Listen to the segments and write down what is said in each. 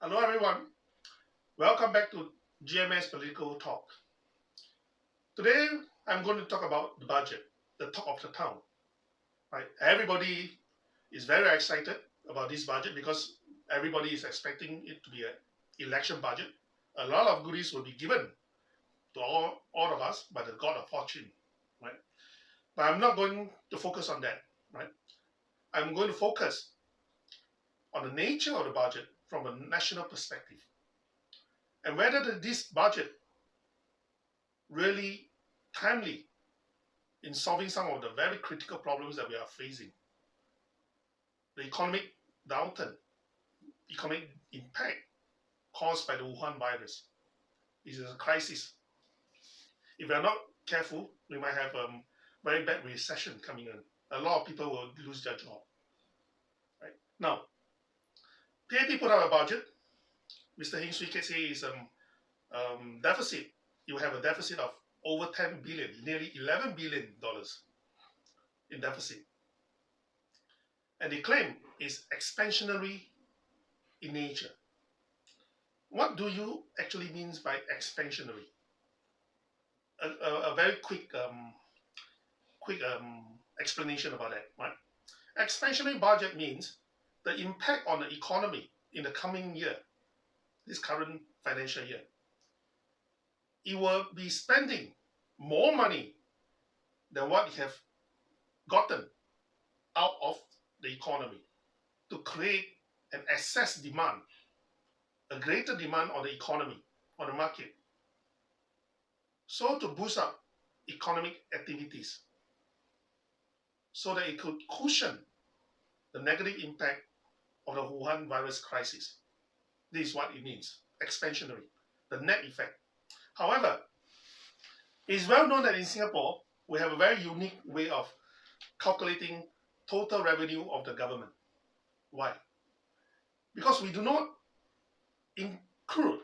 Hello everyone, welcome back to GMS Political Talk. Today I'm going to talk about the budget, the talk of the town. Right? Everybody is very excited about this budget because everybody is expecting it to be an election budget. A lot of goodies will be given to all of us by the God of fortune. Right? But I'm not going to focus on that. Right? I'm going to focus on the nature of the budget from a national perspective and whether this budget really timely in solving some of the very critical problems that we are facing. The economic downturn, economic impact caused by the Wuhan virus is a crisis. If we are not careful, we might have a very bad recession coming in. A lot of people will lose their job. Right now, PAP put out a budget. Mr. Heng Swee Keat say is deficit. You have a deficit of over 10 billion, nearly $11 billion in deficit. And the claim is expansionary in nature. What do you actually mean by expansionary? A very quick explanation about that. Right? Expansionary budget means the impact on the economy in the coming year, this current financial year. It will be spending more money than what it have gotten out of the economy to create an excess demand, a greater demand on the economy, on the market. So to boost up economic activities so that it could cushion the negative impact of the Wuhan virus crisis. This is what it means, expansionary, the net effect. However, it is well known that in Singapore, we have a very unique way of calculating total revenue of the government. Why? Because we do not include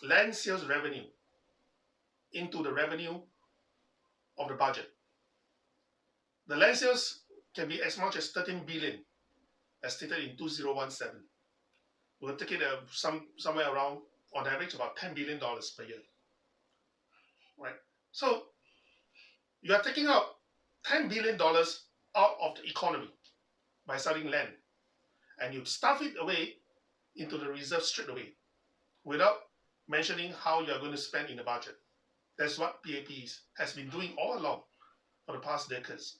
land sales revenue into the revenue of the budget. The land sales can be as much as 13 billion as stated in 2017. We'll take it somewhere around, on average, about $10 billion per year. Right? So you are taking out $10 billion out of the economy by selling land, and you stuff it away into the reserve straight away without mentioning how you are going to spend in the budget. That's what PAP has been doing all along for the past decades.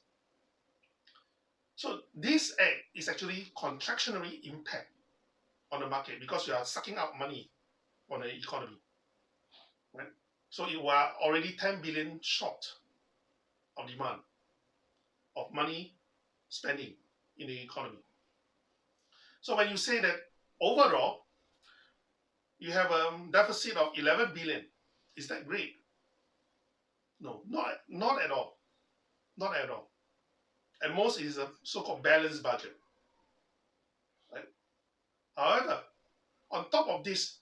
So this act is actually contractionary impact on the market because you are sucking out money on the economy. Right? So you are already 10 billion short of demand, of money spending in the economy. So when you say that overall, you have a deficit of 11 billion, is that great? No, not at all. Not at all. At most, it is a so-called balanced budget. Right? However, on top of this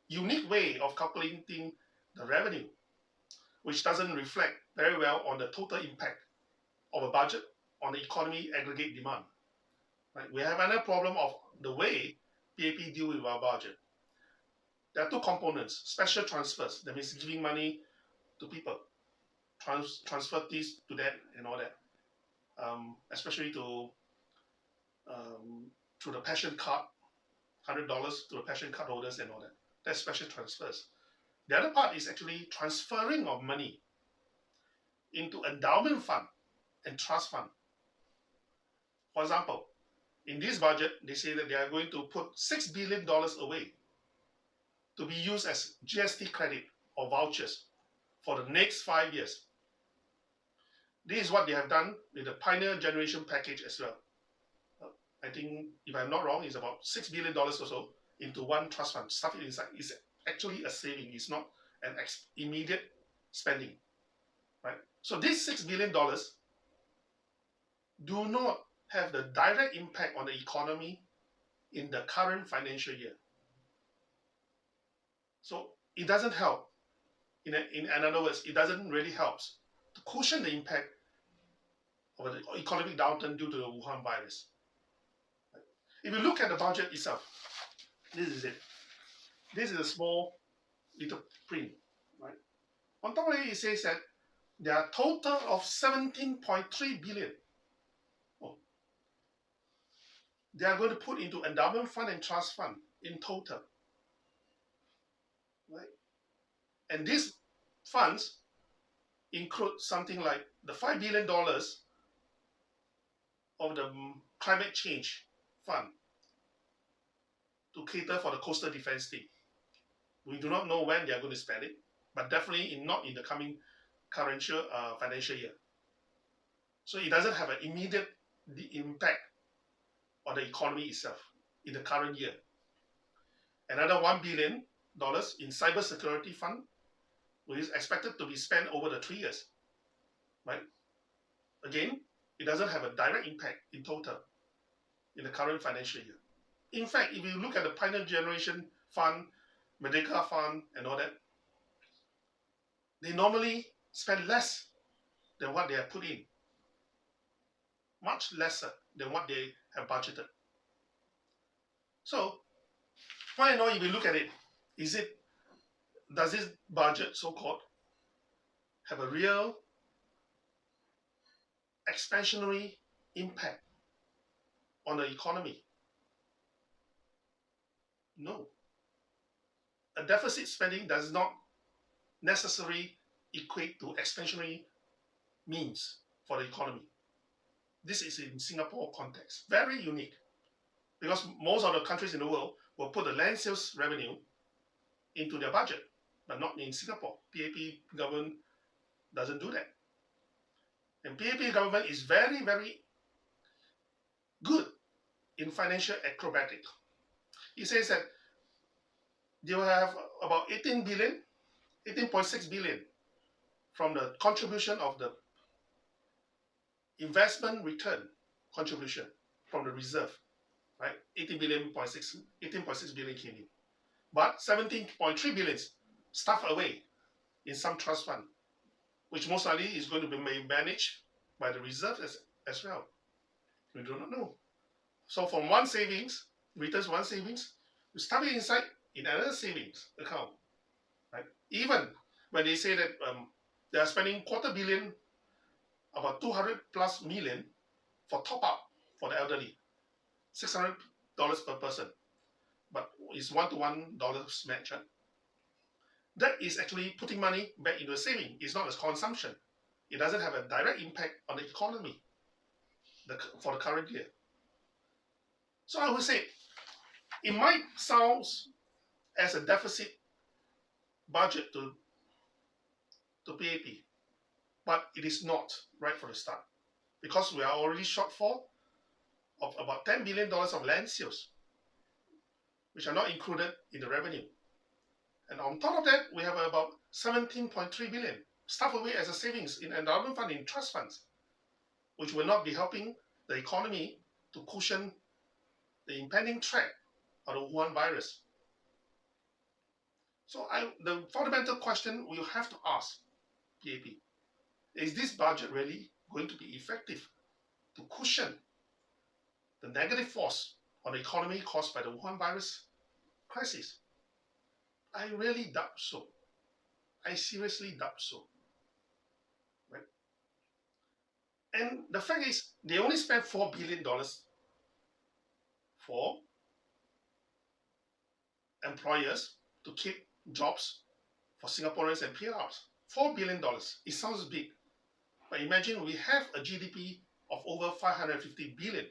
unique way of calculating the revenue, which doesn't reflect very well on the total impact of a budget on the economy aggregate demand. Right? We have another problem of the way PAP deal with our budget. There are two components: special transfers, that means giving money to people, transfer this to that and all that, especially to through the passion card, $100 to the passion card holders and all that. That's special transfers. The other part is actually transferring of money into endowment fund and trust fund. For example, in this budget, they say that they are going to put $6 billion away to be used as GST credit or vouchers for the next 5 years. This is what they have done with the Pioneer Generation Package as well. I think, if I'm not wrong, it's about $6 billion or so into one trust fund. Stuff it inside. It's actually a saving. It's not an immediate spending. Right? So these $6 billion do not have the direct impact on the economy in the current financial year. So it doesn't help. In other words, it doesn't really help to cushion the impact of the economic downturn due to the Wuhan virus. If you look at the budget itself, This is it. This is a small little print, right? On top of it says that there are a total of 17.3 billion. Oh, they are going to put into endowment fund and trust fund in total, right? And these funds include something like the $5 billion of the climate change fund to cater for the coastal defense team. We do not know when they are going to spend it, but definitely not in the coming current financial year. So it doesn't have an immediate impact on the economy itself in the current year. Another $1 billion in cybersecurity fund, which is expected to be spent over the 3 years, right? Again, it doesn't have a direct impact in total in the current financial year. In fact, if you look at the Pioneer Generation Fund, Merdeka Fund, and all that, they normally spend less than what they have put in, much lesser than what they have budgeted. So, why not if you look at it, does this budget, so-called, have a real expansionary impact on the economy? No. A deficit spending does not necessarily equate to expansionary means for the economy. This is in Singapore context. Very unique. Because most of the countries in the world will put the land sales revenue into their budget, but not in Singapore. PAP government doesn't do that. And PAP government is very, very good in financial acrobatic. It says that they will have about 18.6 billion from the contribution of the investment return contribution from the reserve, right? 18.6 billion came in. But 17.3 billion stuffed away in some trust fund, which most likely is going to be managed by the reserve as well. We do not know. So from one savings, returns one savings, you stuff it inside in another savings account, right? Even when they say that they are spending $250 million, about 200 plus million for top up for the elderly, $600 per person, but it's $1 to $1 match. Right? That is actually putting money back into a saving. It's not a consumption. It doesn't have a direct impact on the economy for the current year. So I would say it might sound as a deficit budget to PAP, but it is not right from the start, because we are already shortfall of about $10 billion of land sales, which are not included in the revenue. And on top of that, we have about 17.3 billion stuffed away as a savings in endowment fund, in trust funds, which will not be helping the economy to cushion the impending threat of the Wuhan virus. So the fundamental question we have to ask PAP, is this budget really going to be effective to cushion the negative force on the economy caused by the Wuhan virus crisis? I really doubt so. I seriously doubt so. Right? And the fact is, they only spent $4 billion for employers to keep jobs for Singaporeans and PRs. $4 billion. It sounds big. But imagine we have a GDP of over 550 billion.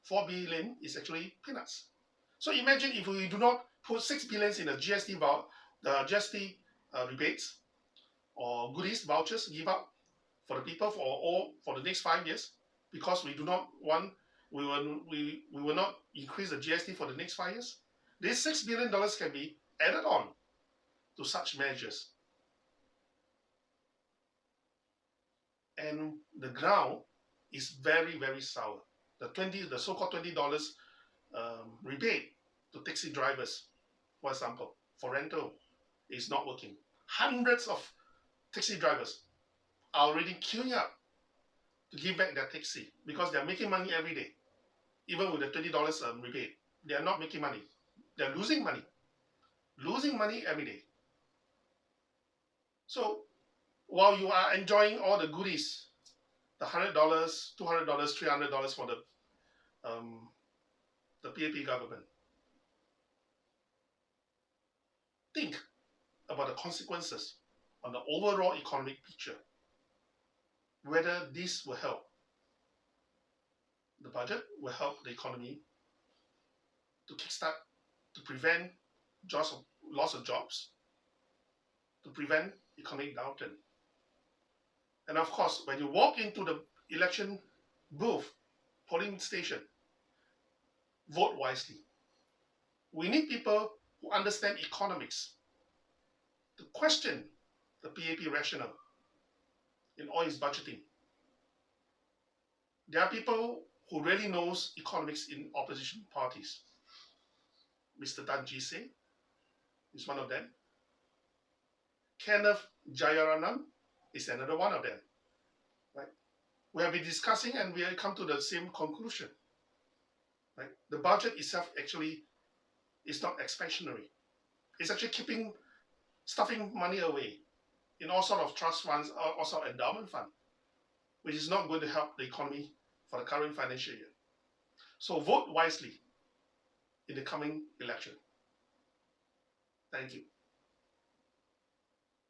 4 billion is actually peanuts. So imagine if we do not put 6 billion in the GST rebates or goodies, vouchers give out for the people for the next 5 years, because we do not want, we will not increase the GST for the next 5 years. This $6 billion can be added on to such measures. And the ground is very, very sour. The so-called $20 rebate to taxi drivers, for example, for rental, is not working. Hundreds of taxi drivers are already queuing up to give back their taxi because they are making money every day. Even with the $20 rebate, they are not making money They're losing money every day. So while you are enjoying all the goodies, the $100, $200, $300 for the PAP government, think about the consequences on the overall economic picture, whether this will help the budget, will help the economy to kickstart, to prevent loss of jobs, to prevent economic downturn. And of course, when you walk into the election booth, polling station, vote wisely. We need people who understand economics to question the PAP rationale in all its budgeting. There are people who really knows economics in opposition parties. Mr. Tan Ji Seng is one of them. Kenneth Jayaranan is another one of them. Right? We have been discussing and we have come to the same conclusion. Right? The budget itself actually is not expansionary. It's actually stuffing money away in all sort of trust funds, also endowment fund, which is not going to help the economy for the current financial year. So vote wisely in the coming election. Thank you.